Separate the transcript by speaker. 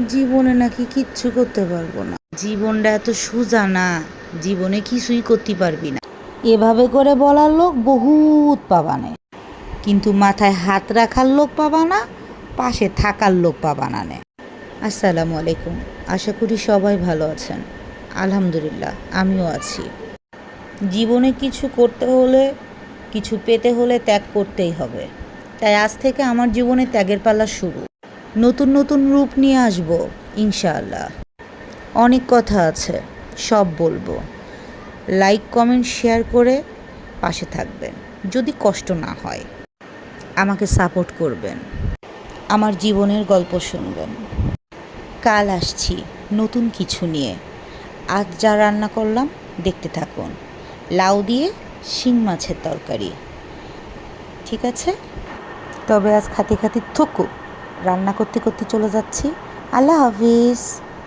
Speaker 1: জীবনে নাকি কিচ্ছু করতে পারবো না, জীবনটা এত সোজা না, জীবনে কিছুই করতে পারবি না। এভাবে করে বলার লোক বহুত পাবানে, কিন্তু মাথায় হাত রাখার লোক পাবা না, পাশে থাকার লোক পাবা না নে। আসসালামু আলাইকুম, আশা করি সবাই ভালো আছেন। আলহামদুলিল্লাহ আমিও আছি। জীবনে কিছু করতে হলে, কিছু পেতে হলে ত্যাগ করতেই হবে। তাই আজ থেকে আমার জীবনে ত্যাগের পালা শুরু। নতুন নতুন রূপ নিয়ে আসবো ইনশাআল্লাহ। অনেক কথা আছে, সব বলবো। লাইক কমেন্ট শেয়ার করে পাশে থাকবেন, যদি কষ্ট না হয়। আমাকে সাপোর্ট করবেন, আমার জীবনের গল্প শুনবেন। কাল আসছি নতুন কিছু নিয়ে। আজ যা রান্না করলাম দেখতে থাকুন। লাউ দিয়ে শিং মাছের তরকারি। ঠিক আছে, তবে আজ খাতি খাতি থুকু রান্না করতে করতে চলে যাচ্ছি। আল্লাহ হাফিজ।